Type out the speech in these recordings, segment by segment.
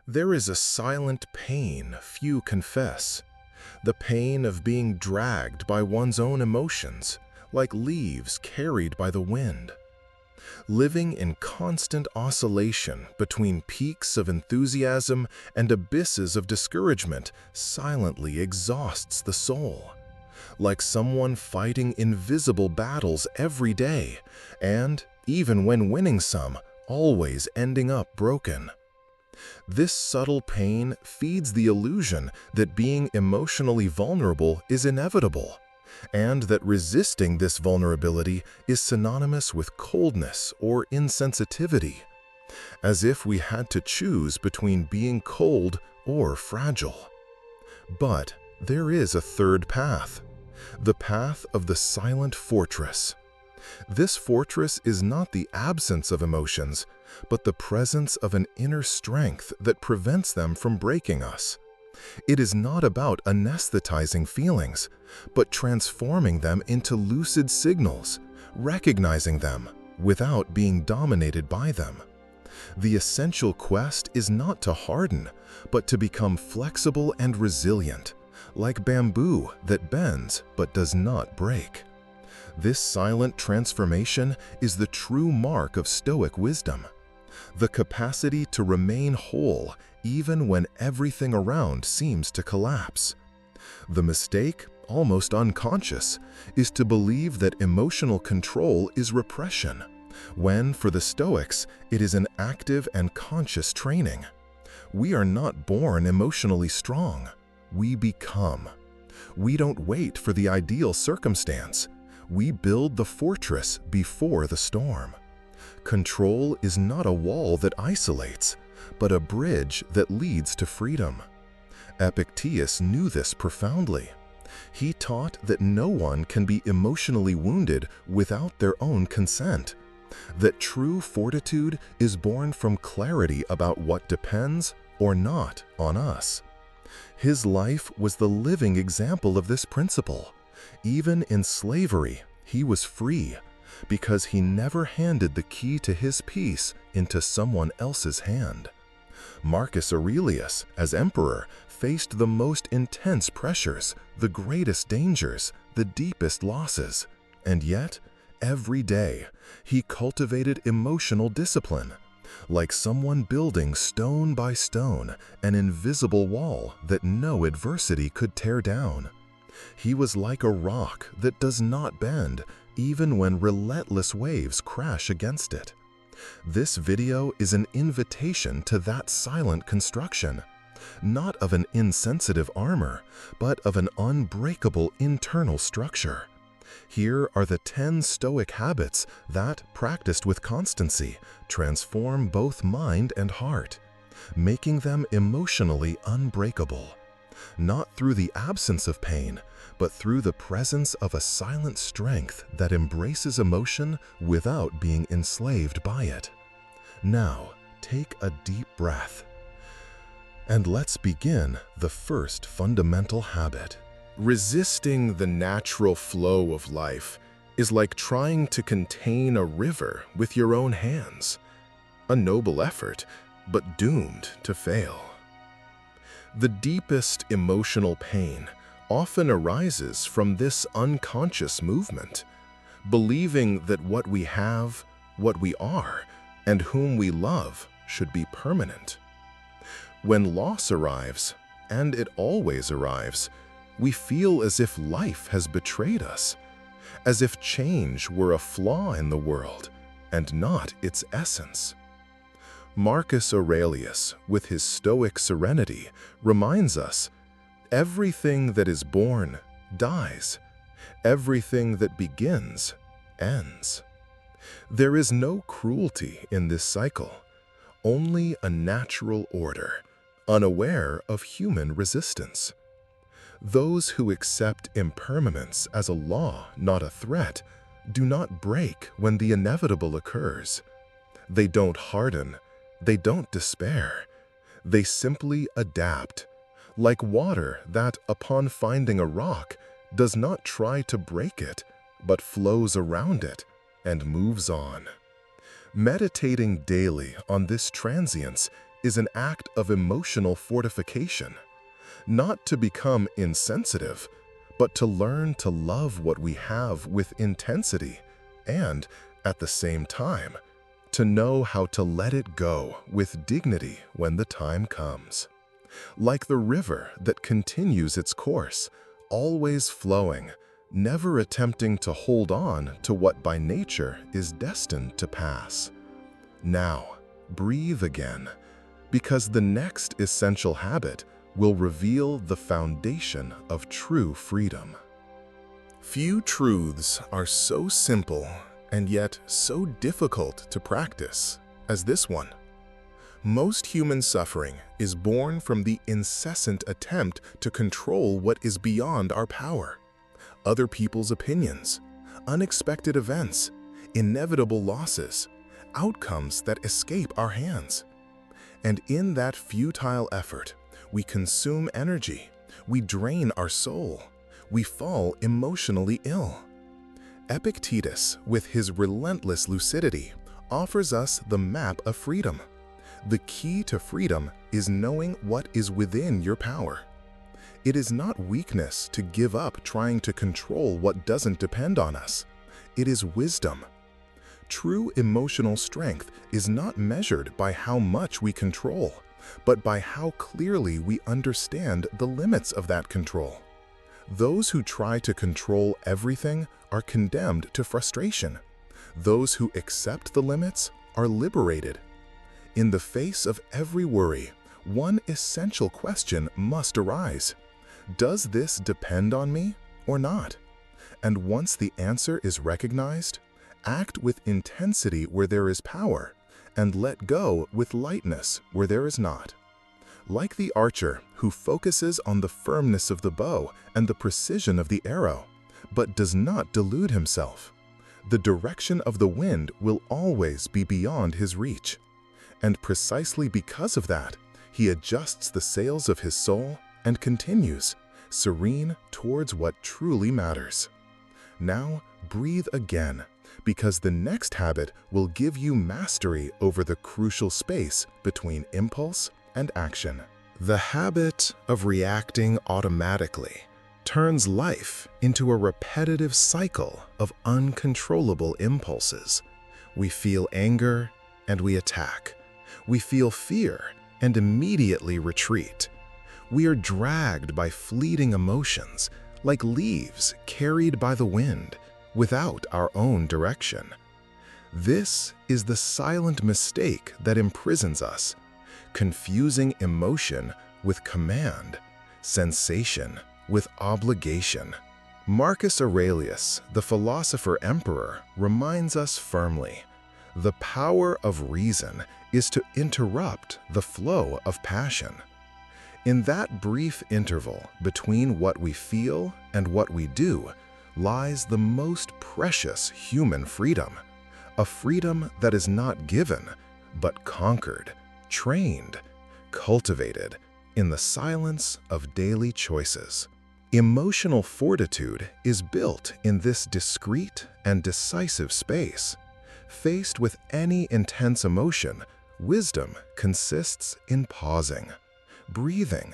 There is a silent pain few confess, the pain of being dragged by one's own emotions, like leaves carried by the wind. Living in constant oscillation between peaks of enthusiasm and abysses of discouragement silently exhausts the soul. Like someone fighting invisible battles every day, and, even when winning some, always ending up broken. This subtle pain feeds the illusion that being emotionally vulnerable is inevitable, and that resisting this vulnerability is synonymous with coldness or insensitivity, as if we had to choose between being cold or fragile. But there is a third path, the path of the silent fortress. This fortress is not the absence of emotions, but the presence of an inner strength that prevents them from breaking us. It is not about anesthetizing feelings, but transforming them into lucid signals, recognizing them without being dominated by them. The essential quest is not to harden, but to become flexible and resilient, like bamboo that bends but does not break. This silent transformation is the true mark of Stoic wisdom, the capacity to remain whole even when everything around seems to collapse. The mistake, almost unconscious, is to believe that emotional control is repression, when for the Stoics it is an active and conscious training. We are not born emotionally strong, we become. We don't wait for the ideal circumstance. We build the fortress before the storm. Control is not a wall that isolates, but a bridge that leads to freedom. Epictetus knew this profoundly. He taught that no one can be emotionally wounded without their own consent, that true fortitude is born from clarity about what depends or not on us. His life was the living example of this principle. Even in slavery, he was free, because he never handed the key to his peace into someone else's hand. Marcus Aurelius, as emperor, faced the most intense pressures, the greatest dangers, the deepest losses, and yet, every day, he cultivated emotional discipline, like someone building stone by stone an invisible wall that no adversity could tear down. He was like a rock that does not bend, even when relentless waves crash against it. This video is an invitation to that silent construction, not of an insensitive armor, but of an unbreakable internal structure. Here are the 10 Stoic habits that, practiced with constancy, transform both mind and heart, making them emotionally unbreakable. Not through the absence of pain, but through the presence of a silent strength that embraces emotion without being enslaved by it. Now, take a deep breath. And let's begin the first fundamental habit. Resisting the natural flow of life is like trying to contain a river with your own hands. A noble effort, but doomed to fail. The deepest emotional pain often arises from this unconscious movement, believing that what we have, what we are, and whom we love should be permanent. When loss arrives, and it always arrives, we feel as if life has betrayed us, as if change were a flaw in the world and not its essence. Marcus Aurelius, with his Stoic serenity, reminds us, everything that is born dies. Everything that begins ends. There is no cruelty in this cycle, only a natural order, unaware of human resistance. Those who accept impermanence as a law, not a threat, do not break when the inevitable occurs. They don't harden. They don't despair. They simply adapt, like water that, upon finding a rock, does not try to break it, but flows around it and moves on. Meditating daily on this transience is an act of emotional fortification, not to become insensitive, but to learn to love what we have with intensity and, at the same time, to know how to let it go with dignity when the time comes. Like the river that continues its course, always flowing, never attempting to hold on to what by nature is destined to pass. Now, breathe again, because the next essential habit will reveal the foundation of true freedom. Few truths are so simple and yet so difficult to practice as this one. Most human suffering is born from the incessant attempt to control what is beyond our power. Other people's opinions, unexpected events, inevitable losses, outcomes that escape our hands. And in that futile effort, we consume energy, we drain our soul, we fall emotionally ill. Epictetus, with his relentless lucidity, offers us the map of freedom. The key to freedom is knowing what is within your power. It is not weakness to give up trying to control what doesn't depend on us. It is wisdom. True emotional strength is not measured by how much we control, but by how clearly we understand the limits of that control. Those who try to control everything are condemned to frustration. Those who accept the limits are liberated. In the face of every worry, one essential question must arise. Does this depend on me or not? And once the answer is recognized, act with intensity where there is power, and let go with lightness where there is not. Like the archer who focuses on the firmness of the bow and the precision of the arrow, but does not delude himself, the direction of the wind will always be beyond his reach. And precisely because of that, he adjusts the sails of his soul and continues, serene towards what truly matters. Now, breathe again, because the next habit will give you mastery over the crucial space between impulse and action. The habit of reacting automatically turns life into a repetitive cycle of uncontrollable impulses. We feel anger and we attack. We feel fear and immediately retreat. We are dragged by fleeting emotions, like leaves carried by the wind, without our own direction. This is the silent mistake that imprisons us, confusing emotion with command, sensation with obligation. Marcus Aurelius, the philosopher emperor, reminds us firmly, the power of reason is to interrupt the flow of passion. In that brief interval between what we feel and what we do lies the most precious human freedom, a freedom that is not given, but conquered, trained, cultivated in the silence of daily choices. Emotional fortitude is built in this discreet and decisive space. Faced with any intense emotion, wisdom consists in pausing, breathing,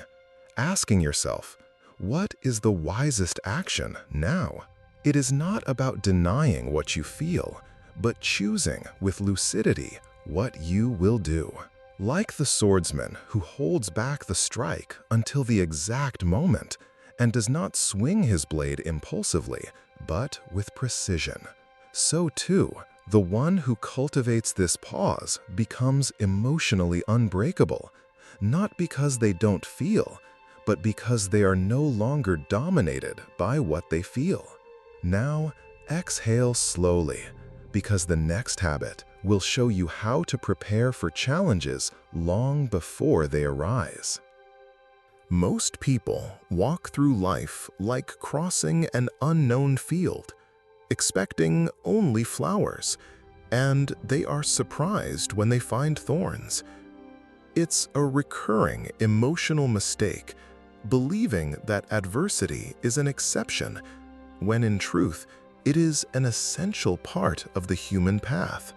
asking yourself, what is the wisest action now? It is not about denying what you feel, but choosing with lucidity what you will do. Like the swordsman who holds back the strike until the exact moment and does not swing his blade impulsively, but with precision, so too, the one who cultivates this pause becomes emotionally unbreakable, not because they don't feel, but because they are no longer dominated by what they feel. Now, exhale slowly, because the next habit will show you how to prepare for challenges long before they arise. Most people walk through life like crossing an unknown field, expecting only flowers, and they are surprised when they find thorns. It's a recurring emotional mistake, believing that adversity is an exception, when in truth, it is an essential part of the human path.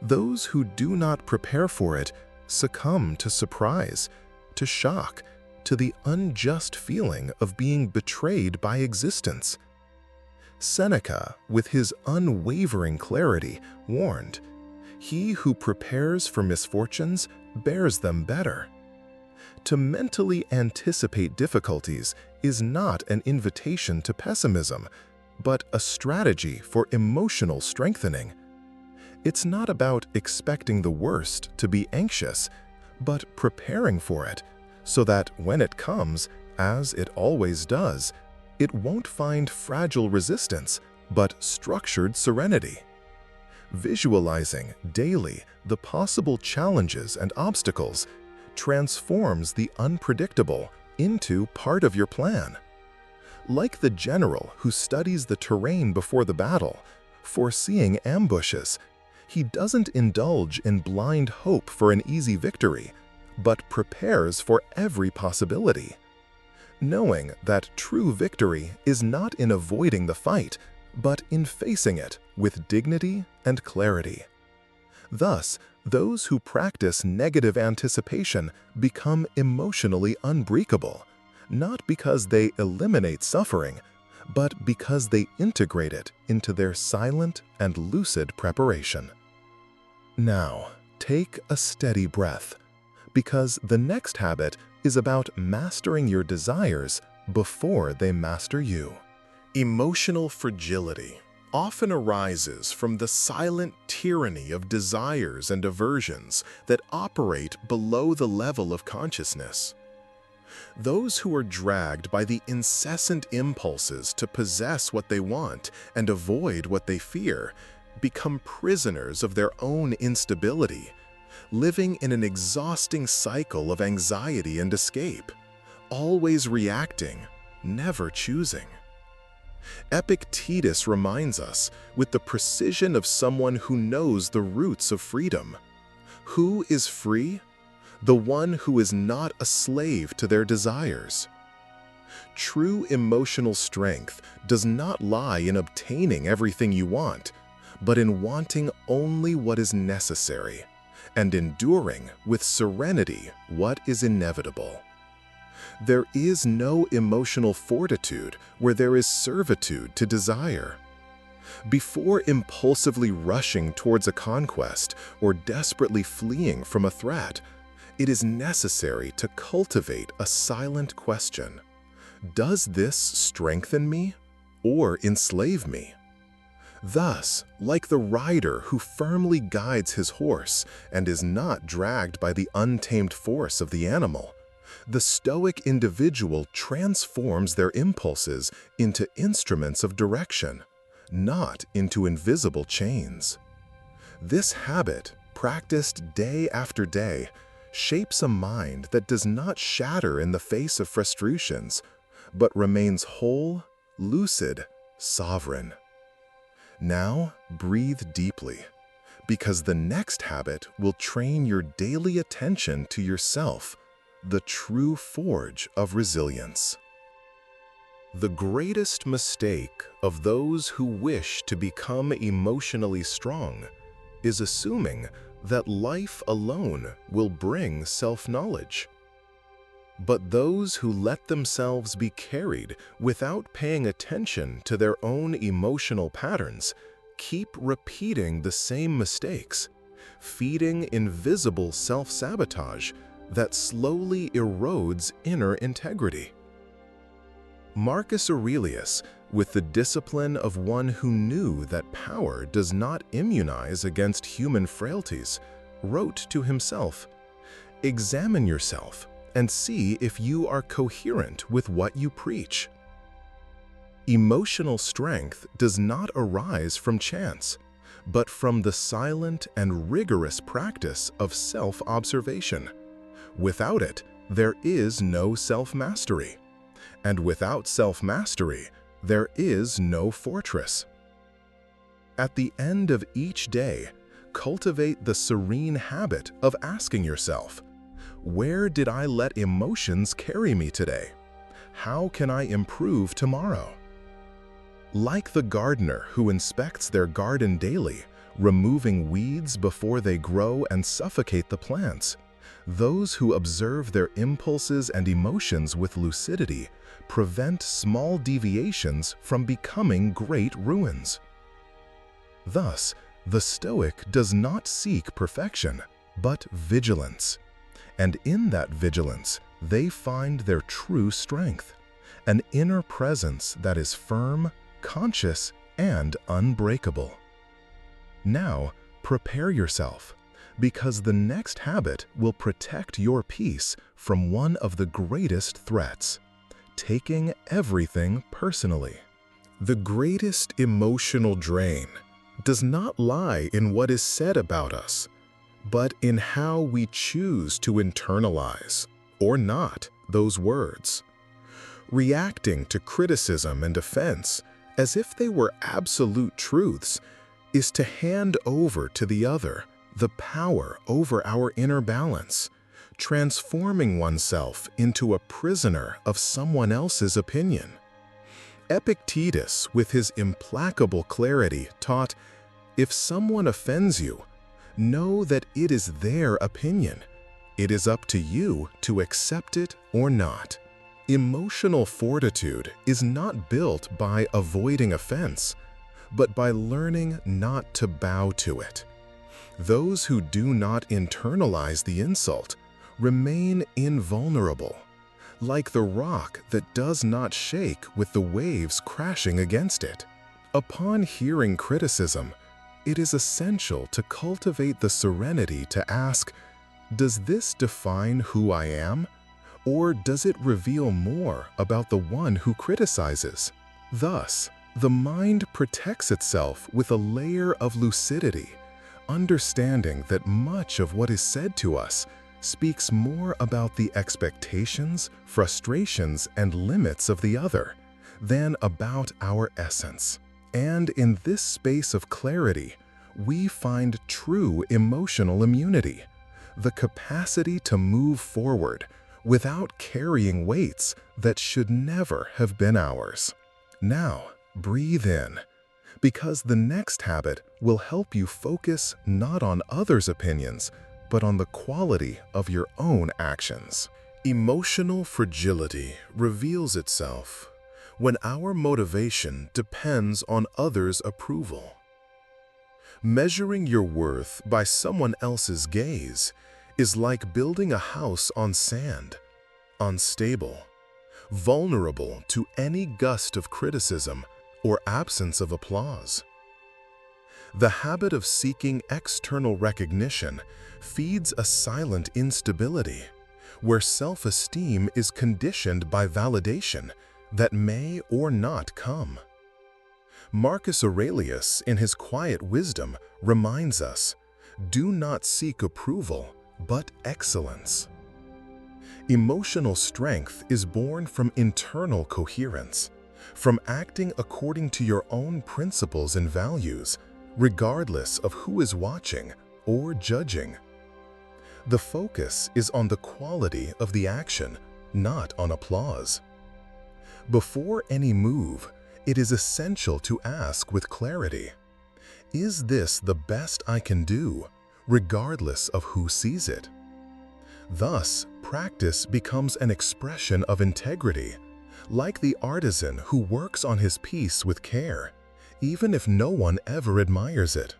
Those who do not prepare for it succumb to surprise, to shock, to the unjust feeling of being betrayed by existence. Seneca, with his unwavering clarity, warned, "He who prepares for misfortunes bears them better." To mentally anticipate difficulties is not an invitation to pessimism, but a strategy for emotional strengthening. It's not about expecting the worst to be anxious, but preparing for it, so that when it comes, as it always does, it won't find fragile resistance, but structured serenity. Visualizing daily the possible challenges and obstacles transforms the unpredictable into part of your plan. Like the general who studies the terrain before the battle, foreseeing ambushes, he doesn't indulge in blind hope for an easy victory, but prepares for every possibility, knowing that true victory is not in avoiding the fight, but in facing it with dignity and clarity. Thus, those who practice negative anticipation become emotionally unbreakable, not because they eliminate suffering, but because they integrate it into their silent and lucid preparation. Now, take a steady breath, because the next habit is about mastering your desires before they master you. Emotional fragility often arises from the silent tyranny of desires and aversions that operate below the level of consciousness. Those who are dragged by the incessant impulses to possess what they want and avoid what they fear become prisoners of their own instability, living in an exhausting cycle of anxiety and escape, always reacting, never choosing. Epictetus reminds us, with the precision of someone who knows the roots of freedom, who is free? The one who is not a slave to their desires. True emotional strength does not lie in obtaining everything you want, but in wanting only what is necessary, and enduring with serenity what is inevitable. There is no emotional fortitude where there is servitude to desire. Before impulsively rushing towards a conquest or desperately fleeing from a threat, it is necessary to cultivate a silent question. Does this strengthen me or enslave me? Thus, like the rider who firmly guides his horse and is not dragged by the untamed force of the animal, the Stoic individual transforms their impulses into instruments of direction, not into invisible chains. This habit, practiced day after day, shapes a mind that does not shatter in the face of frustrations, but remains whole, lucid, sovereign. Now, breathe deeply, because the next habit will train your daily attention to yourself, the true forge of resilience. The greatest mistake of those who wish to become emotionally strong is assuming that life alone will bring self-knowledge. But those who let themselves be carried without paying attention to their own emotional patterns keep repeating the same mistakes, feeding invisible self-sabotage that slowly erodes inner integrity. Marcus Aurelius, with the discipline of one who knew that power does not immunize against human frailties, wrote to himself, "Examine yourself and see if you are coherent with what you preach." Emotional strength does not arise from chance, but from the silent and rigorous practice of self-observation. Without it, there is no self-mastery. And without self-mastery, there is no fortress. At the end of each day, cultivate the serene habit of asking yourself, where did I let emotions carry me today? How can I improve tomorrow? Like the gardener who inspects their garden daily, removing weeds before they grow and suffocate the plants, Those who observe their impulses and emotions with lucidity prevent small deviations from becoming great ruins. Thus, the Stoic does not seek perfection, but vigilance. And in that vigilance, they find their true strength, an inner presence that is firm, conscious, and unbreakable. Now, prepare yourself, because the next habit will protect your peace from one of the greatest threats: taking everything personally. The greatest emotional drain does not lie in what is said about us, but in how we choose to internalize, or not, those words. Reacting to criticism and offense as if they were absolute truths is to hand over to the other the power over our inner balance, transforming oneself into a prisoner of someone else's opinion. Epictetus, with his implacable clarity, taught, "If someone offends you, know that it is their opinion. It is up to you to accept it or not." Emotional fortitude is not built by avoiding offense, but by learning not to bow to it. Those who do not internalize the insult remain invulnerable, like the rock that does not shake with the waves crashing against it. Upon hearing criticism, it is essential to cultivate the serenity to ask, does this define who I am? Or does it reveal more about the one who criticizes? Thus, the mind protects itself with a layer of lucidity, understanding that much of what is said to us speaks more about the expectations, frustrations, and limits of the other than about our essence. And in this space of clarity, we find true emotional immunity, the capacity to move forward without carrying weights that should never have been ours. Now, breathe in, because the next habit will help you focus not on others' opinions, but on the quality of your own actions. Emotional fragility reveals itself when our motivation depends on others' approval. Measuring your worth by someone else's gaze is like building a house on sand, unstable, vulnerable to any gust of criticism or absence of applause. The habit of seeking external recognition feeds a silent instability, where self-esteem is conditioned by validation that may or not come. Marcus Aurelius, in his quiet wisdom, reminds us, "Do not seek approval, but excellence." Emotional strength is born from internal coherence, from acting according to your own principles and values, regardless of who is watching or judging. The focus is on the quality of the action, not on applause. Before any move, it is essential to ask with clarity, is this the best I can do, regardless of who sees it? Thus, practice becomes an expression of integrity, like the artisan who works on his piece with care, even if no one ever admires it.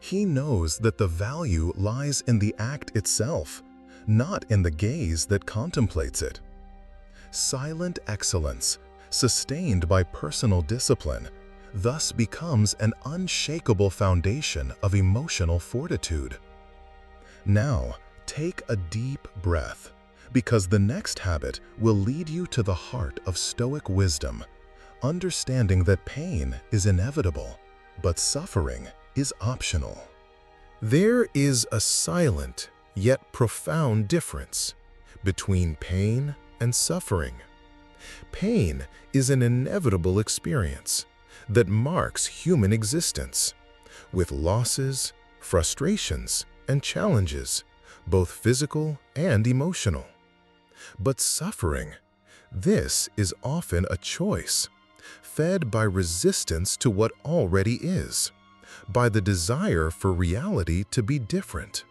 He knows that the value lies in the act itself, not in the gaze that contemplates it. Silent excellence, sustained by personal discipline, thus becomes an unshakable foundation of emotional fortitude. Now, take a deep breath, because the next habit will lead you to the heart of Stoic wisdom, understanding that pain is inevitable, but suffering is optional. There is a silent yet profound difference between pain and suffering. Pain is an inevitable experience that marks human existence, with losses, frustrations, and challenges, both physical and emotional. But suffering, this is often a choice, fed by resistance to what already is, by the desire for reality to be different.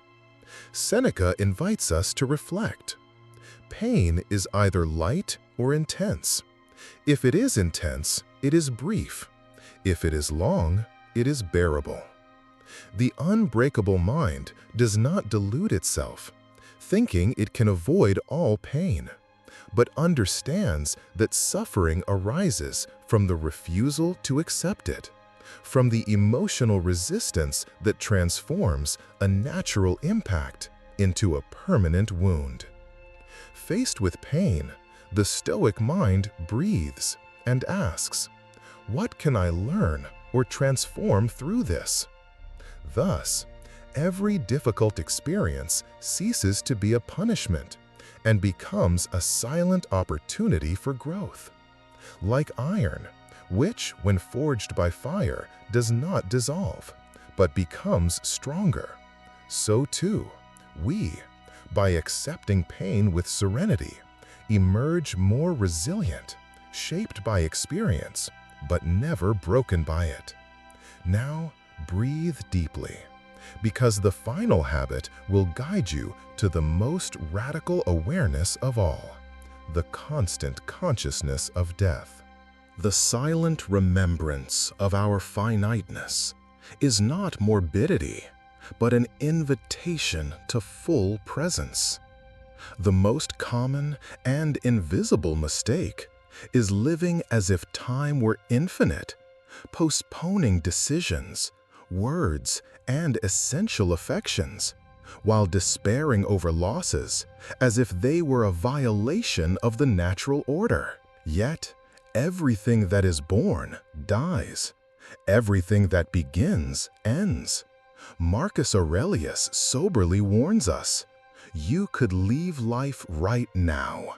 Seneca invites us to reflect. Pain is either light or intense. If it is intense, it is brief. If it is long, it is bearable. The unbreakable mind does not delude itself, thinking it can avoid all pain, but understands that suffering arises from the refusal to accept it, from the emotional resistance that transforms a natural impact into a permanent wound. Faced with pain, the Stoic mind breathes and asks, "What can I learn or transform through this?" Thus, every difficult experience ceases to be a punishment and becomes a silent opportunity for growth. Like iron, which, when forged by fire, does not dissolve, but becomes stronger, so too, we, by accepting pain with serenity, emerge more resilient, shaped by experience, but never broken by it. Now, breathe deeply, because the final habit will guide you to the most radical awareness of all, the constant consciousness of death. The silent remembrance of our finiteness is not morbidity, but an invitation to full presence. The most common and invisible mistake is living as if time were infinite, postponing decisions, words, and essential affections, while despairing over losses as if they were a violation of the natural order. Yet, everything that is born dies. Everything that begins ends. Marcus Aurelius soberly warns us, "You could leave life right now.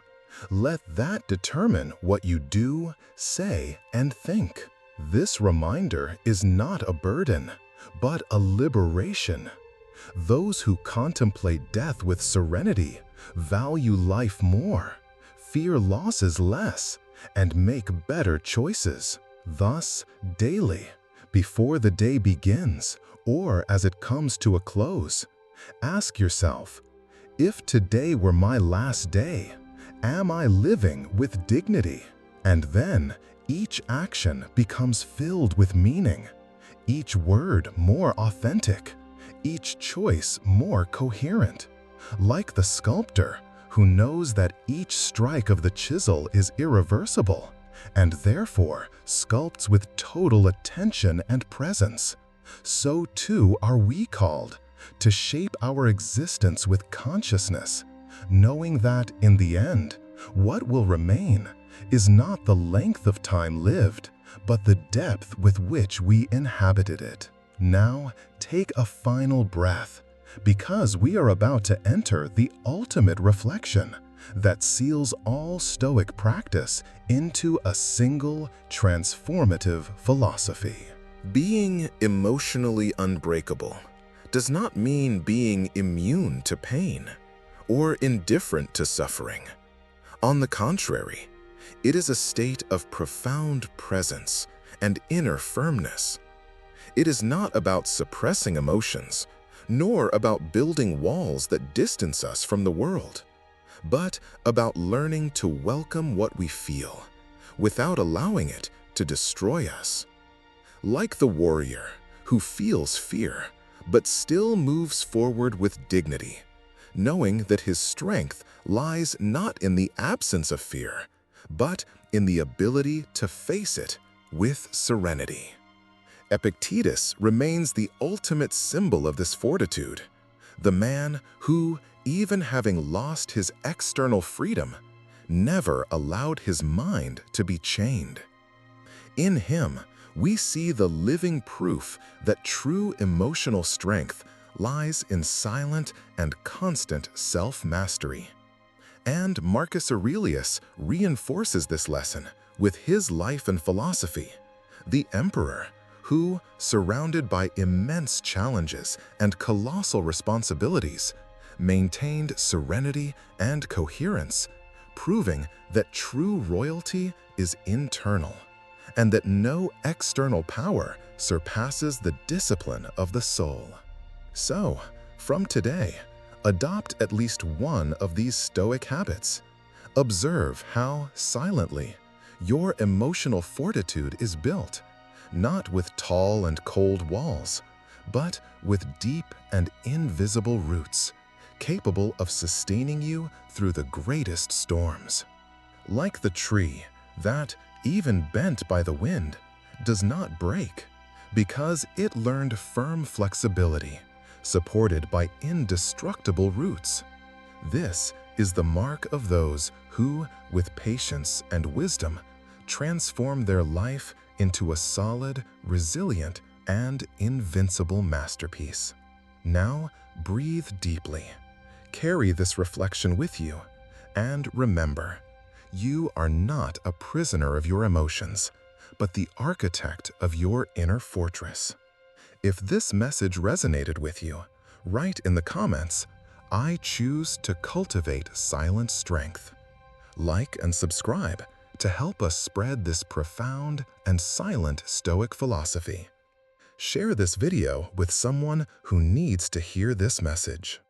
Let that determine what you do, say, and think." This reminder is not a burden, but a liberation. Those who contemplate death with serenity value life more, fear losses less, and make better choices. Thus, daily, before the day begins, or as it comes to a close, ask yourself, if today were my last day, am I living with dignity? And then, each action becomes filled with meaning, each word more authentic, each choice more coherent. Like the sculptor who knows that each strike of the chisel is irreversible, and therefore sculpts with total attention and presence, so too are we called to shape our existence with consciousness, knowing that in the end, what will remain is not the length of time lived, but the depth with which we inhabited it. Now, take a final breath, because we are about to enter the ultimate reflection that seals all Stoic practice into a single, transformative philosophy. Being emotionally unbreakable does not mean being immune to pain or indifferent to suffering. On the contrary, it is a state of profound presence and inner firmness. It is not about suppressing emotions, nor about building walls that distance us from the world, but about learning to welcome what we feel, without allowing it to destroy us. Like the warrior who feels fear, but still moves forward with dignity, knowing that his strength lies not in the absence of fear, but in the ability to face it with serenity. Epictetus remains the ultimate symbol of this fortitude, the man who, even having lost his external freedom, never allowed his mind to be chained. In him, we see the living proof that true emotional strength lies in silent and constant self-mastery. And Marcus Aurelius reinforces this lesson with his life and philosophy. The emperor, who, surrounded by immense challenges and colossal responsibilities, maintained serenity and coherence, proving that true royalty is internal, and that no external power surpasses the discipline of the soul. So, from today, Adopt at least one of these Stoic habits. Observe how, silently, your emotional fortitude is built, not with tall and cold walls, but with deep and invisible roots, capable of sustaining you through the greatest storms. Like the tree that, even bent by the wind, does not break, because it learned firm flexibility, supported by indestructible roots. This is the mark of those who, with patience and wisdom, transform their life into a solid, resilient, and invincible masterpiece. Now, breathe deeply. Carry this reflection with you, and remember, you are not a prisoner of your emotions, but the architect of your inner fortress. If this message resonated with you, write in the comments, "I choose to cultivate silent strength." Like and subscribe to help us spread this profound and silent Stoic philosophy. Share this video with someone who needs to hear this message.